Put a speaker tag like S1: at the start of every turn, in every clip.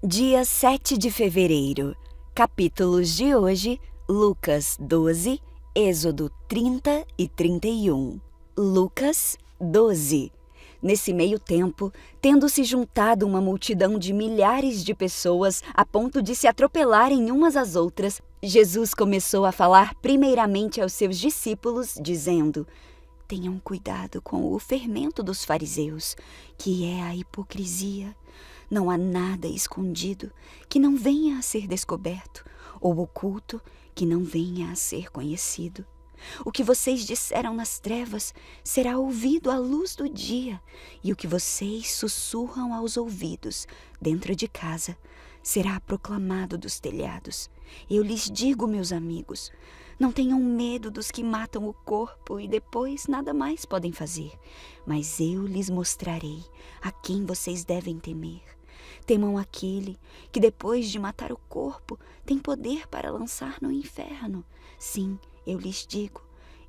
S1: Dia 7 de fevereiro. Capítulos de hoje: Lucas 12, Êxodo 30 e 31. Lucas 12. Nesse meio tempo, tendo-se juntado uma multidão de milhares de pessoas a ponto de se atropelarem umas às outras, Jesus começou a falar primeiramente aos seus discípulos, dizendo: Tenham cuidado com o fermento dos fariseus, que é a hipocrisia. Não há nada escondido que não venha a ser descoberto, ou oculto que não venha a ser conhecido. O que vocês disseram nas trevas será ouvido à luz do dia, e o que vocês sussurram aos ouvidos dentro de casa será proclamado dos telhados. Eu lhes digo, meus amigos, não tenham medo dos que matam o corpo e depois nada mais podem fazer, mas eu lhes mostrarei a quem vocês devem temer. Temam aquele que, depois de matar o corpo, tem poder para lançar no inferno. Sim, eu lhes digo,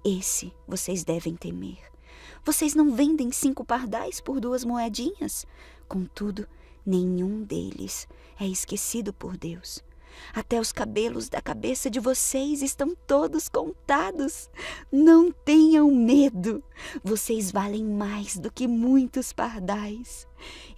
S1: esse vocês devem temer. Vocês não vendem 5 pardais por 2 moedinhas? Contudo, nenhum deles é esquecido por Deus. Até os cabelos da cabeça de vocês estão todos contados. Não tenham medo. Vocês valem mais do que muitos pardais.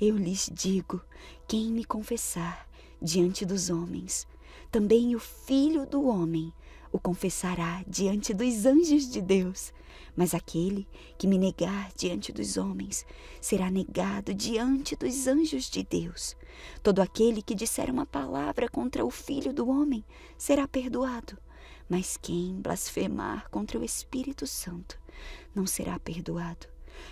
S1: Eu lhes digo, quem me confessar diante dos homens, também o Filho do Homem o confessará diante dos anjos de Deus. Mas aquele que me negar diante dos homens será negado diante dos anjos de Deus. Todo aquele que disser uma palavra contra o Filho do Homem será perdoado, mas quem blasfemar contra o Espírito Santo não será perdoado.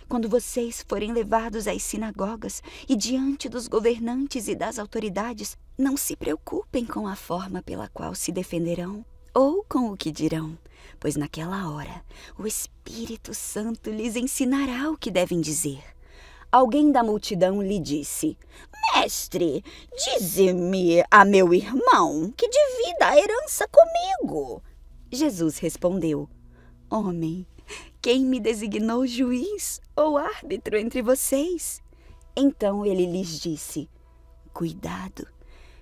S1: Quando vocês forem levados às sinagogas e diante dos governantes e das autoridades, não se preocupem com a forma pela qual se defenderão ou com o que dirão, pois naquela hora o Espírito Santo lhes ensinará o que devem dizer. Alguém da multidão lhe disse: Mestre, dize-me a meu irmão que divida a herança comigo. Jesus respondeu: Homem, quem me designou juiz ou árbitro entre vocês? Então ele lhes disse: Cuidado,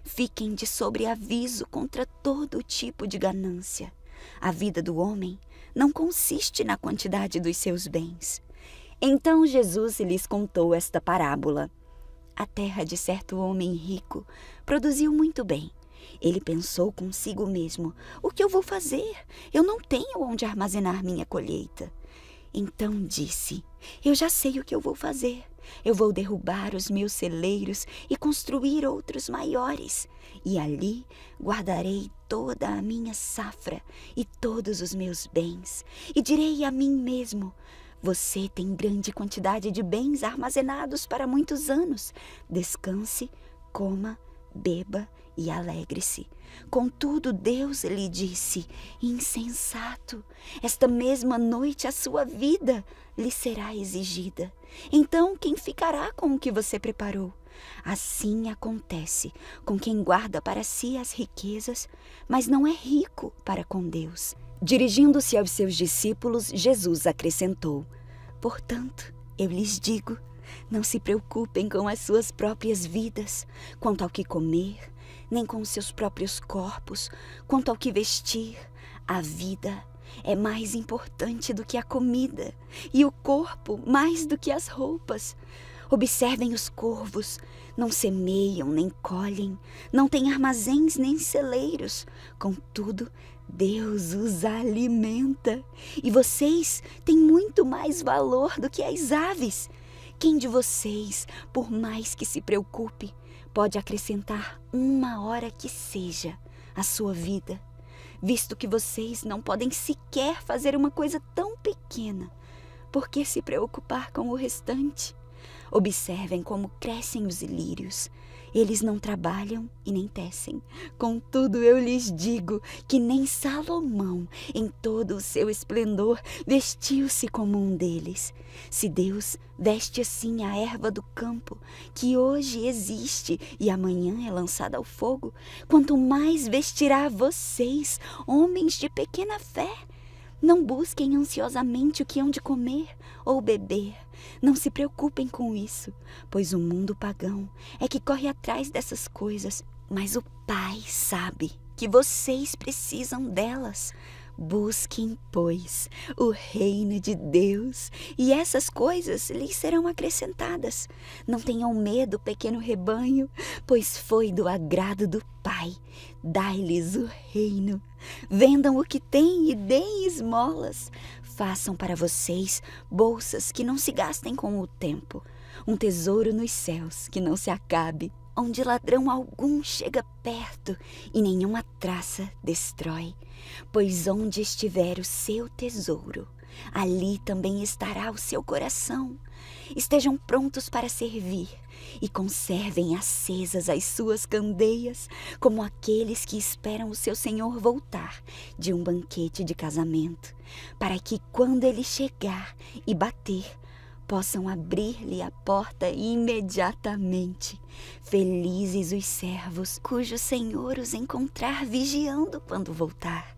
S1: fiquem de sobreaviso contra todo tipo de ganância. A vida do homem não consiste na quantidade dos seus bens. Então Jesus lhes contou esta parábola. A terra de certo homem rico produziu muito bem. Ele pensou consigo mesmo: o que eu vou fazer? Eu não tenho onde armazenar minha colheita. Então disse: eu já sei o que eu vou fazer. Eu vou derrubar os meus celeiros e construir outros maiores. E ali guardarei toda a minha safra e todos os meus bens. E direi a mim mesmo: você tem grande quantidade de bens armazenados para muitos anos. Descanse, coma, beba e alegre-se. Contudo, Deus lhe disse: insensato, esta mesma noite a sua vida lhe será exigida. Então, quem ficará com o que você preparou? Assim acontece com quem guarda para si as riquezas, mas não é rico para com Deus. Dirigindo-se aos seus discípulos, Jesus acrescentou: Portanto, eu lhes digo, não se preocupem com as suas próprias vidas, quanto ao que comer, nem com os seus próprios corpos, quanto ao que vestir. A vida é mais importante do que a comida, e o corpo mais do que as roupas. Observem os corvos, não semeiam nem colhem, não têm armazéns nem celeiros. Contudo, Deus os alimenta, e vocês têm muito mais valor do que as aves. Quem de vocês, por mais que se preocupe, pode acrescentar 1 hora que seja à sua vida? Visto que vocês não podem sequer fazer uma coisa tão pequena, por que se preocupar com o restante? Observem como crescem os lírios. Eles não trabalham e nem tecem. Contudo, eu lhes digo que nem Salomão, em todo o seu esplendor, vestiu-se como um deles. Se Deus veste assim a erva do campo, que hoje existe e amanhã é lançada ao fogo, quanto mais vestirá vocês, homens de pequena fé. Não busquem ansiosamente o que hão de comer ou beber. Não se preocupem com isso, pois o mundo pagão é que corre atrás dessas coisas. Mas o Pai sabe que vocês precisam delas. Busquem, pois, o reino de Deus, e essas coisas lhes serão acrescentadas. Não tenham medo, pequeno rebanho, pois foi do agrado do Pai. Dai-lhes o reino. Vendam o que têm e deem esmolas. Façam para vocês bolsas que não se gastem com o tempo, um tesouro nos céus que não se acabe, onde ladrão algum chega perto e nenhuma traça destrói. Pois onde estiver o seu tesouro, ali também estará o seu coração. Estejam prontos para servir e conservem acesas as suas candeias, como aqueles que esperam o seu Senhor voltar de um banquete de casamento, para que, quando ele chegar e bater, possam abrir-lhe a porta imediatamente. Felizes os servos cujo Senhor os encontrar vigiando quando voltar.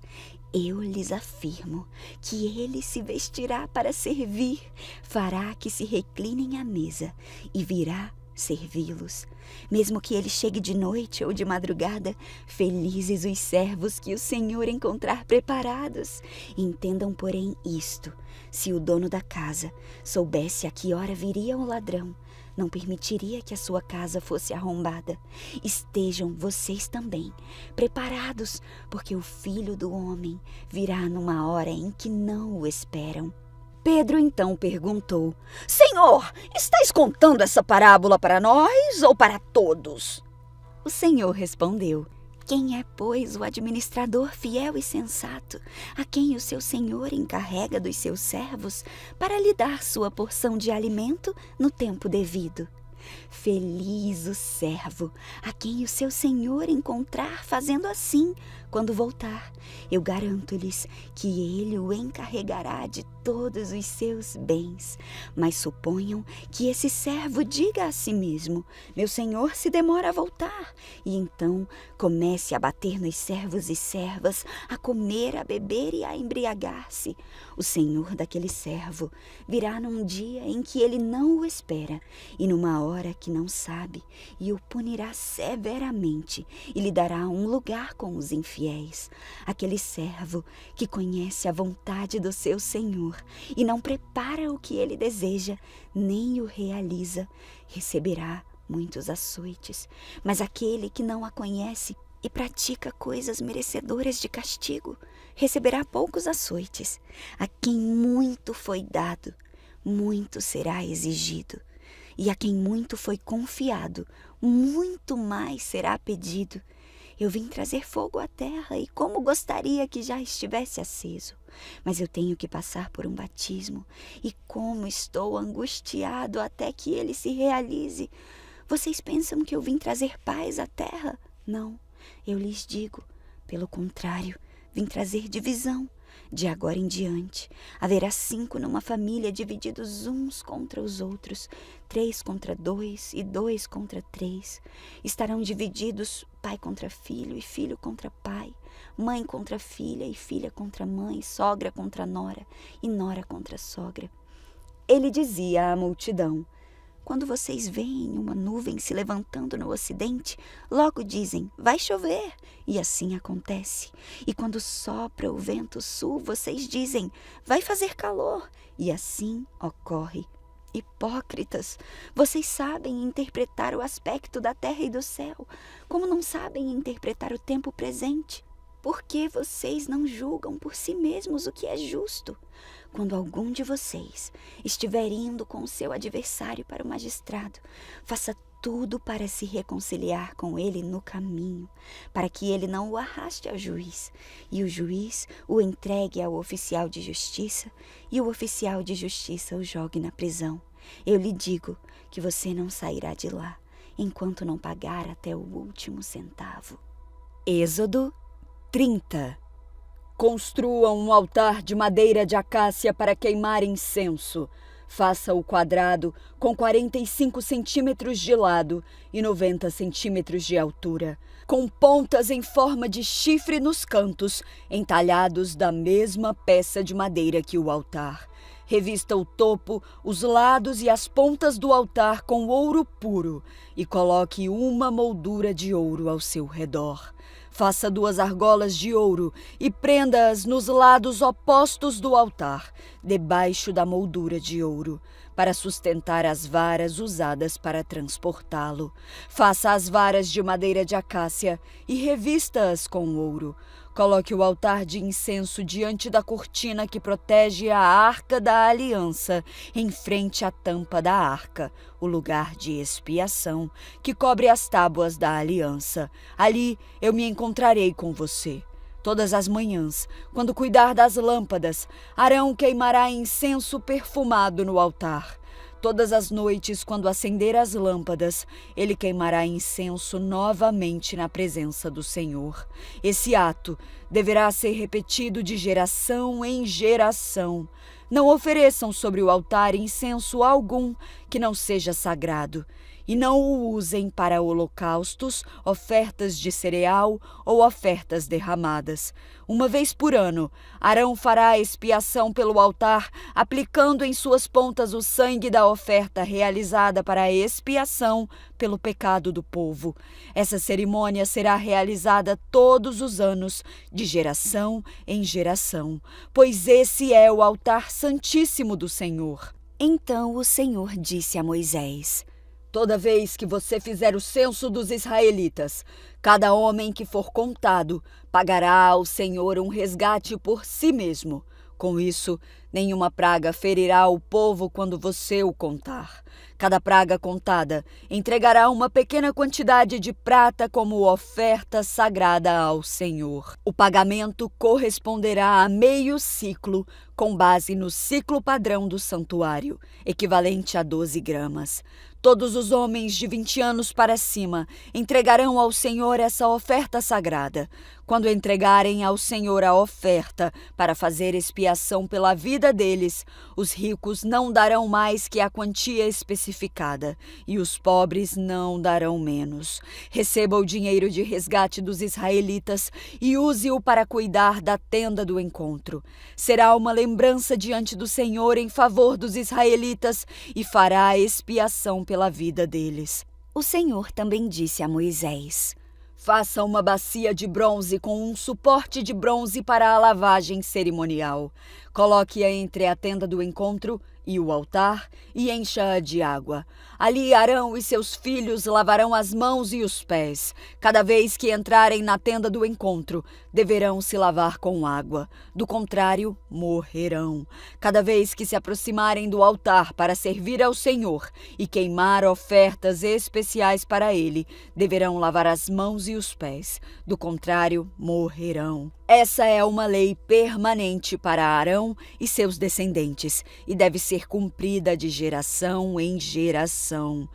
S1: Eu lhes afirmo que ele se vestirá para servir, fará que se reclinem à mesa e virá servi-los. Mesmo que ele chegue de noite ou de madrugada, felizes os servos que o Senhor encontrar preparados. Entendam, porém, isto: se o dono da casa soubesse a que hora viria o ladrão, não permitiria que a sua casa fosse arrombada. Estejam vocês também preparados, porque o Filho do Homem virá numa hora em que não o esperam. Pedro então perguntou: Senhor, estás contando essa parábola para nós ou para todos? O Senhor respondeu: Quem é, pois, o administrador fiel e sensato, a quem o seu senhor encarrega dos seus servos para lhe dar sua porção de alimento no tempo devido? Feliz o servo a quem o seu senhor encontrar fazendo assim quando voltar. Eu garanto-lhes que ele o encarregará de todos os seus bens. Mas suponham que esse servo diga a si mesmo: meu senhor se demora a voltar, e então comece a bater nos servos e servas, a comer, a beber e a embriagar-se. O senhor daquele servo virá num dia em que ele não o espera e numa hora que não sabe, e o punirá severamente e lhe dará um lugar com os infiéis. Aquele servo que conhece a vontade do seu senhor e não prepara o que ele deseja, nem o realiza, receberá muitos açoites. Mas aquele que não a conhece e pratica coisas merecedoras de castigo, receberá poucos açoites. A quem muito foi dado, muito será exigido. E a quem muito foi confiado, muito mais será pedido. Eu vim trazer fogo à terra, e como gostaria que já estivesse aceso. Mas eu tenho que passar por um batismo, e como estou angustiado até que ele se realize. Vocês pensam que eu vim trazer paz à terra? Não, eu lhes digo, pelo contrário, vim trazer divisão. De agora em diante, haverá 5 numa família divididos uns contra os outros, 3 contra 2 e 2 contra 3. Estarão divididos pai contra filho e filho contra pai, mãe contra filha e filha contra mãe, sogra contra nora e nora contra sogra. Ele dizia à multidão: quando vocês veem uma nuvem se levantando no ocidente, logo dizem: vai chover, e assim acontece. E quando sopra o vento sul, vocês dizem: vai fazer calor, e assim ocorre. Hipócritas, vocês sabem interpretar o aspecto da terra e do céu, como não sabem interpretar o tempo presente. Por que vocês não julgam por si mesmos o que é justo? Quando algum de vocês estiver indo com o seu adversário para o magistrado, faça tudo para se reconciliar com ele no caminho, para que ele não o arraste ao juiz, e o juiz o entregue ao oficial de justiça, e o oficial de justiça o jogue na prisão. Eu lhe digo que você não sairá de lá, enquanto não pagar até o último centavo. Êxodo 30. Construam um altar de madeira de acácia para queimar incenso. Faça o quadrado com 45 centímetros de lado e 90 centímetros de altura, com pontas em forma de chifre nos cantos, entalhados da mesma peça de madeira que o altar. Revista o topo, os lados e as pontas do altar com ouro puro e coloque uma moldura de ouro ao seu redor. Faça 2 argolas de ouro e prenda-as nos lados opostos do altar, debaixo da moldura de ouro, para sustentar as varas usadas para transportá-lo. Faça as varas de madeira de acácia e revista-as com ouro. Coloque o altar de incenso diante da cortina que protege a Arca da Aliança, em frente à tampa da arca, o lugar de expiação, que cobre as tábuas da aliança. Ali eu me encontrarei com você. Todas as manhãs, quando cuidar das lâmpadas, Arão queimará incenso perfumado no altar. Todas as noites, quando acender as lâmpadas, ele queimará incenso novamente na presença do Senhor. Esse ato deverá ser repetido de geração em geração. Não ofereçam sobre o altar incenso algum que não seja sagrado, e não o usem para holocaustos, ofertas de cereal ou ofertas derramadas. Uma vez por ano, Arão fará expiação pelo altar, aplicando em suas pontas o sangue da oferta realizada para a expiação pelo pecado do povo. Essa cerimônia será realizada todos os anos, de geração em geração, pois esse é o altar santíssimo do Senhor. Então o Senhor disse a Moisés: toda vez que você fizer o censo dos israelitas, cada homem que for contado pagará ao Senhor um resgate por si mesmo. Com isso, nenhuma praga ferirá o povo quando você o contar. Cada praga contada entregará uma pequena quantidade de prata como oferta sagrada ao Senhor. O pagamento corresponderá a meio ciclo, com base no ciclo padrão do santuário, equivalente a 12 gramas. Todos os homens de 20 anos para cima entregarão ao Senhor essa oferta sagrada. Quando entregarem ao Senhor a oferta para fazer expiação pela vida deles, os ricos não darão mais que a quantia especificada, e os pobres não darão menos. Receba o dinheiro de resgate dos israelitas e use-o para cuidar da tenda do encontro. Será uma lembrança diante do Senhor em favor dos israelitas e fará expiação pela vida deles. O Senhor também disse a Moisés: faça uma bacia de bronze com um suporte de bronze para a lavagem cerimonial. Coloque-a entre a tenda do encontro e o altar e encha-a de água. Ali Arão e seus filhos lavarão as mãos e os pés. Cada vez que entrarem na tenda do encontro, deverão se lavar com água. Do contrário, morrerão. Cada vez que se aproximarem do altar para servir ao Senhor e queimar ofertas especiais para ele, deverão lavar as mãos e os pés. Do contrário, morrerão. Essa é uma lei permanente para Arão e seus descendentes e deve ser cumprida de geração em geração.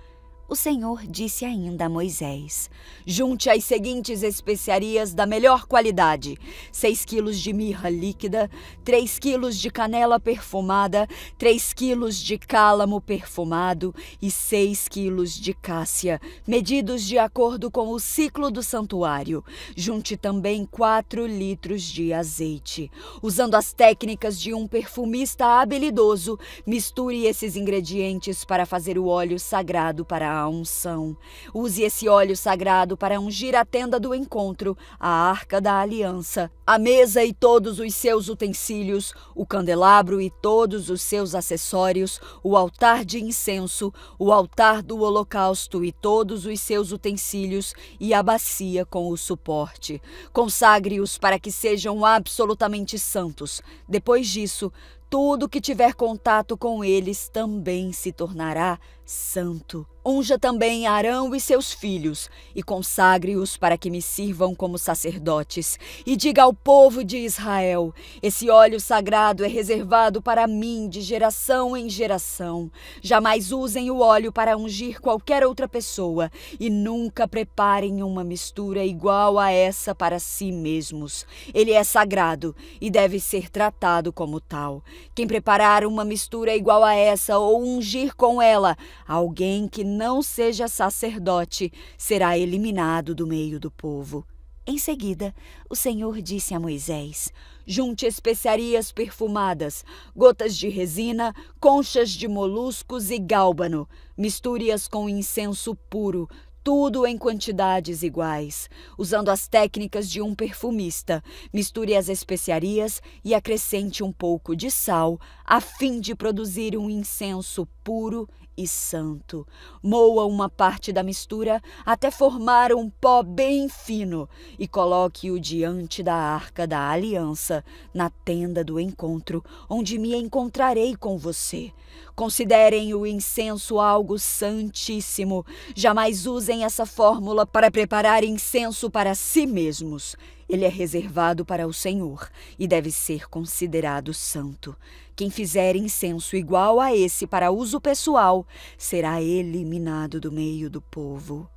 S1: O Senhor disse ainda a Moisés: junte as seguintes especiarias da melhor qualidade: 6 quilos de mirra líquida, 3 quilos de canela perfumada, 3 quilos de cálamo perfumado e 6 quilos de cássia, medidos de acordo com o ciclo do santuário. Junte também 4 litros de azeite. Usando as técnicas de um perfumista habilidoso, misture esses ingredientes para fazer o óleo sagrado para a unção. Use esse óleo sagrado para ungir a tenda do encontro, a arca da aliança, a mesa e todos os seus utensílios, o candelabro e todos os seus acessórios, o altar de incenso, o altar do holocausto e todos os seus utensílios e a bacia com o suporte. Consagre-os para que sejam absolutamente santos. Depois disso, tudo que tiver contato com eles também se tornará santo. Unja também Arão e seus filhos, e consagre-os para que me sirvam como sacerdotes. E diga ao povo de Israel: esse óleo sagrado é reservado para mim de geração em geração. Jamais usem o óleo para ungir qualquer outra pessoa, e nunca preparem uma mistura igual a essa para si mesmos. Ele é sagrado e deve ser tratado como tal. Quem preparar uma mistura igual a essa ou ungir com ela alguém que não seja sacerdote será eliminado do meio do povo. Em seguida, o Senhor disse a Moisés: junte especiarias perfumadas, gotas de resina, conchas de moluscos e gálbano. Misture-as com incenso puro, tudo em quantidades iguais. Usando as técnicas de um perfumista, misture as especiarias e acrescente um pouco de sal, a fim de produzir um incenso puro e santo. Moa uma parte da mistura até formar um pó bem fino e coloque-o diante da arca da aliança, na tenda do encontro, onde me encontrarei com você. Considerem o incenso algo santíssimo. Jamais usem essa fórmula para preparar incenso para si mesmos. Ele é reservado para o Senhor e deve ser considerado santo. Quem fizer incenso igual a esse para uso pessoal será eliminado do meio do povo.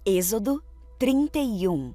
S1: Êxodo 31.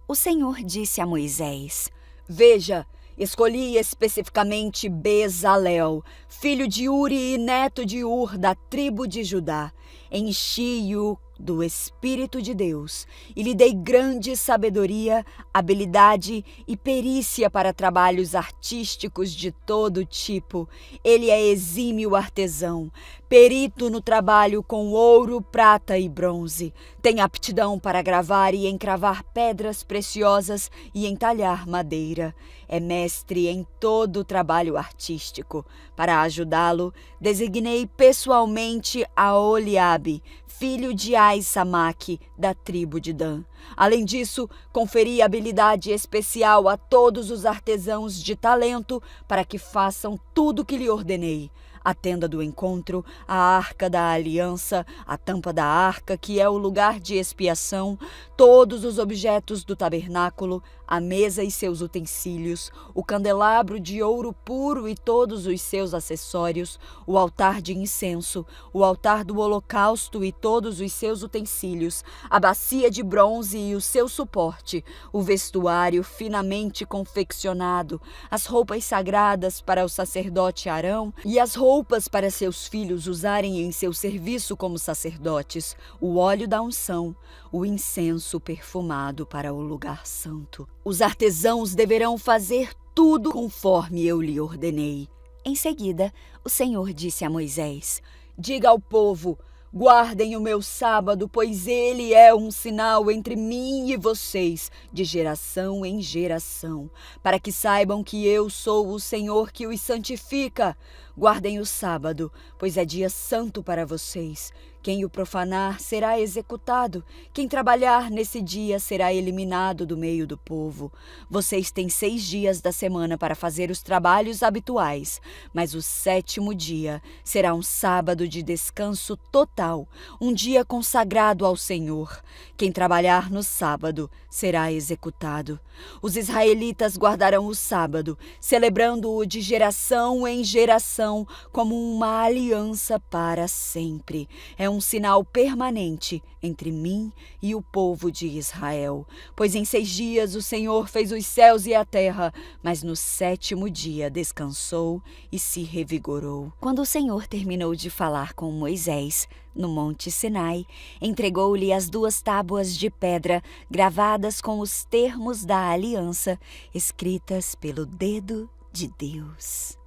S1: O Senhor disse a Moisés: veja, escolhi especificamente Bezalel, filho de Uri e neto de Ur, da tribo de Judá. Enchi-o do Espírito de Deus e lhe dei grande sabedoria, habilidade e perícia para trabalhos artísticos de todo tipo. Ele é exímio artesão, perito no trabalho com ouro, prata e bronze. Tem aptidão para gravar e encravar pedras preciosas e entalhar madeira. É mestre em todo o trabalho artístico. Para ajudá-lo, designei pessoalmente a Oliabe, filho de Aissamaque, da tribo de Dan. Além disso, conferi habilidade especial a todos os artesãos de talento para que façam tudo o que lhe ordenei. A tenda do encontro, a arca da aliança, a tampa da arca, que é o lugar de expiação, todos os objetos do tabernáculo, a mesa e seus utensílios, o candelabro de ouro puro e todos os seus acessórios, o altar de incenso, o altar do holocausto e todos os seus utensílios, a bacia de bronze e o seu suporte, o vestuário finamente confeccionado, as roupas sagradas para o sacerdote Arão e as roupas para seus filhos usarem em seu serviço como sacerdotes, o óleo da unção, o incenso perfumado para o lugar santo. Os artesãos deverão fazer tudo conforme eu lhe ordenei. Em seguida, o Senhor disse a Moisés: diga ao povo: guardem o meu sábado, pois ele é um sinal entre mim e vocês, de geração em geração, para que saibam que eu sou o Senhor que os santifica. Guardem o sábado, pois é dia santo para vocês. Quem o profanar será executado. Quem trabalhar nesse dia será eliminado do meio do povo. Vocês têm 6 dias da semana para fazer os trabalhos habituais, mas o 7º dia será um sábado de descanso total, um dia consagrado ao Senhor. Quem trabalhar no sábado será executado. Os israelitas guardarão o sábado, celebrando-o de geração em geração como uma aliança para sempre. É um sinal permanente entre mim e o povo de Israel. Pois em 6 dias o Senhor fez os céus e a terra, mas no 7º dia descansou e se revigorou. Quando o Senhor terminou de falar com Moisés, no Monte Sinai, entregou-lhe as 2 tábuas de pedra gravadas com os termos da aliança, escritas pelo dedo de Deus.